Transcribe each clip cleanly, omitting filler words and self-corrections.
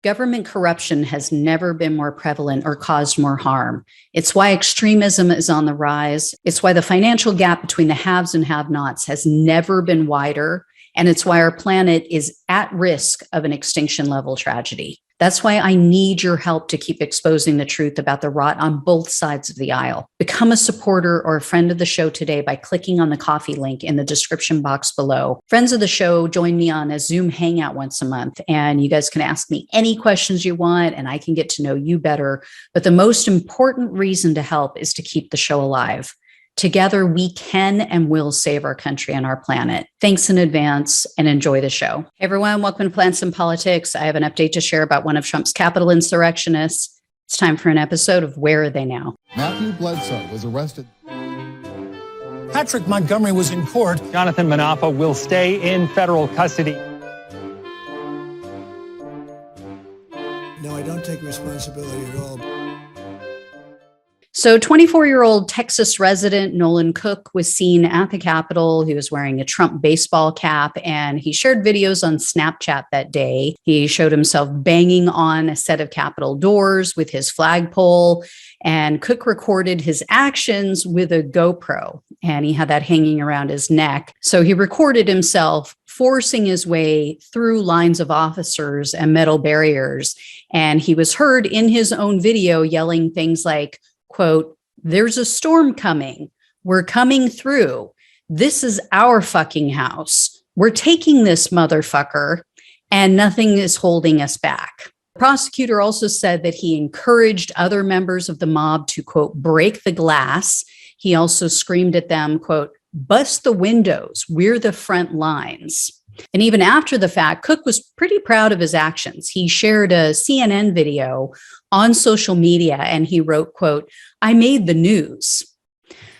Government corruption has never been more prevalent or caused more harm. It's why extremism is on the rise. It's why the financial gap between the haves and have-nots has never been wider. And it's why our planet is at risk of an extinction level tragedy. That's why I need your help to keep exposing the truth about the rot on both sides of the aisle. Become a supporter or a friend of the show today by clicking on the coffee link in the description box below. Friends of the show join me on a Zoom hangout once a month, and you guys can ask me any questions you want, and I can get to know you better. But the most important reason to help is to keep the show alive. Together, we can and will save our country and our planet. Thanks in advance and enjoy the show. Hey everyone, welcome to Plants and Politics. I have an update to share about one of Trump's Capitol insurrectionists. It's time for an episode of Where Are They Now? Matthew Bledsoe was arrested. Patrick Montgomery was in court. Jonathan Manapa will stay in federal custody. No, I don't take responsibility at all. So 24-year-old Texas resident Nolan Cooke was seen at the Capitol. He was wearing a Trump baseball cap, and he shared videos on Snapchat that day. He showed himself banging on a set of Capitol doors with his flagpole, and Cooke recorded his actions with a GoPro, and he had that hanging around his neck. So he recorded himself forcing his way through lines of officers and metal barriers, and he was heard in his own video yelling things like, quote, "There's a storm coming. We're coming through. This is our fucking house. We're taking this motherfucker, and nothing is holding us back." The prosecutor also said that he encouraged other members of the mob to, quote, "break the glass." He also screamed at them, quote, "bust the windows. We're the front lines." And even after the fact, Cooke was pretty proud of his actions. He shared a CNN video on social media and he wrote, quote, "I made the news."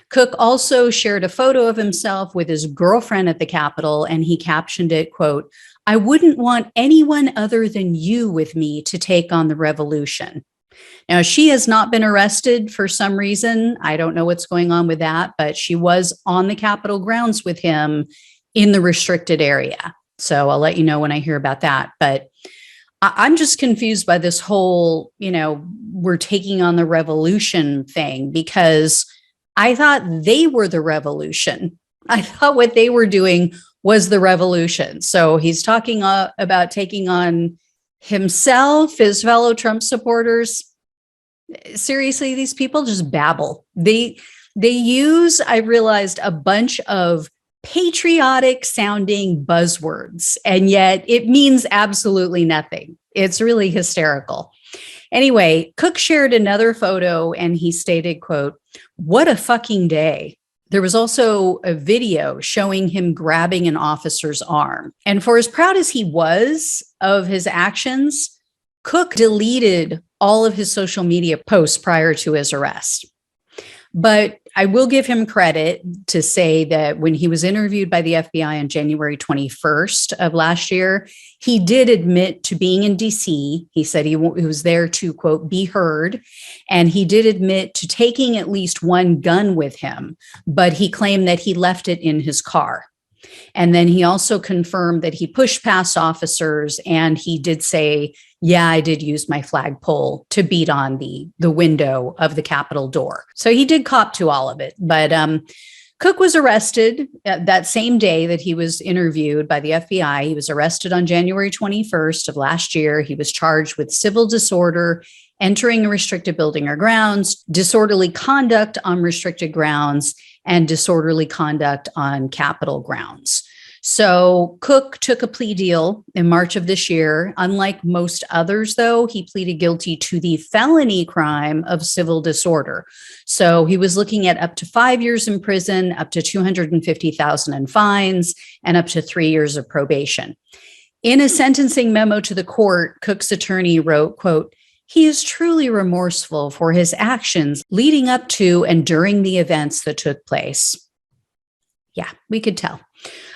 Cooke also shared a photo of himself with his girlfriend at the Capitol, and he captioned it, quote, "I wouldn't want anyone other than you with me to take on the revolution." Now, she has not been arrested for some reason. I don't know what's going on with that, but she was on the Capitol grounds with him in the restricted area. So I'll let you know when I hear about that. But I'm just confused by this whole, we're taking on the revolution thing, because I thought they were the revolution. I thought what they were doing was the revolution. So he's talking about taking on himself, his fellow Trump supporters. Seriously, these people just babble. They use, I realized, a bunch of patriotic sounding buzzwords, and yet it means absolutely nothing. It's really hysterical. Anyway, Cooke shared another photo and he stated, quote, "What a fucking day." There was also a video showing him grabbing an officer's arm. And for as proud as he was of his actions, Cooke deleted all of his social media posts prior to his arrest. But I will give him credit to say that when he was interviewed by the FBI on January 21st of last year, he did admit to being in DC. He said he was there to, quote, "be heard." And he did admit to taking at least one gun with him, but he claimed that he left it in his car. And then he also confirmed that he pushed past officers, and he did say, "Yeah, I did use my flagpole to beat on the window of the Capitol door." So he did cop to all of it. But Cooke was arrested that same day that he was interviewed by the FBI. He was arrested on January 21st of last year. He was charged with civil disorder, entering a restricted building or grounds, disorderly conduct on restricted grounds, and disorderly conduct on Capitol grounds. So Cooke took a plea deal in March of this year. Unlike most others, though, he pleaded guilty to the felony crime of civil disorder. So he was looking at up to 5 years in prison, up to $250,000 in fines, and up to 3 years of probation. In a sentencing memo to the court, Cooke's attorney wrote, quote, "He is truly remorseful for his actions leading up to and during the events that took place." Yeah, we could tell.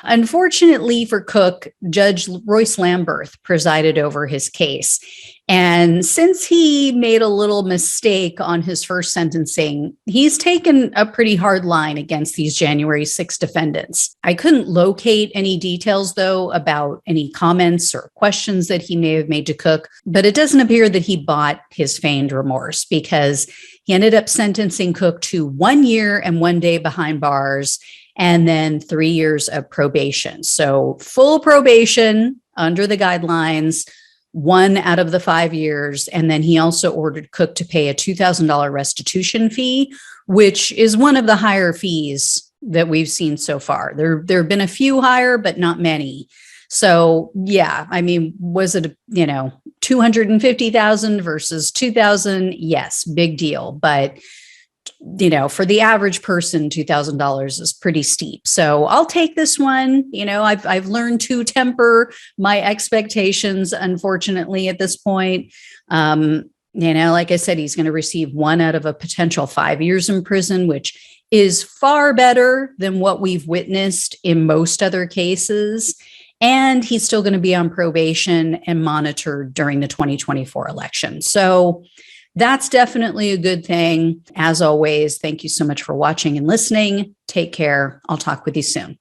Unfortunately for Cooke, Judge Royce Lamberth presided over his case. And since he made a little mistake on his first sentencing, he's taken a pretty hard line against these January 6 defendants. I couldn't locate any details, though, about any comments or questions that he may have made to Cooke, but it doesn't appear that he bought his feigned remorse, because he ended up sentencing Cooke to 1 year and 1 day behind bars and then 3 years of probation. So full probation under the guidelines, 1 out of the 5 years. And then he also ordered Cooke to pay a $2,000 restitution fee, which is one of the higher fees that we've seen so far. There have been a few higher, but not many. So yeah, I mean, was it, 250,000 versus 2,000? Yes, big deal. But for the average person, $2,000 is pretty steep. So I'll take this one. I've learned to temper my expectations, unfortunately, at this point. Like I said, he's going to receive 1 out of a potential 5 years in prison, which is far better than what we've witnessed in most other cases. And he's still going to be on probation and monitored during the 2024 election. So that's definitely a good thing. As always, thank you so much for watching and listening. Take care. I'll talk with you soon.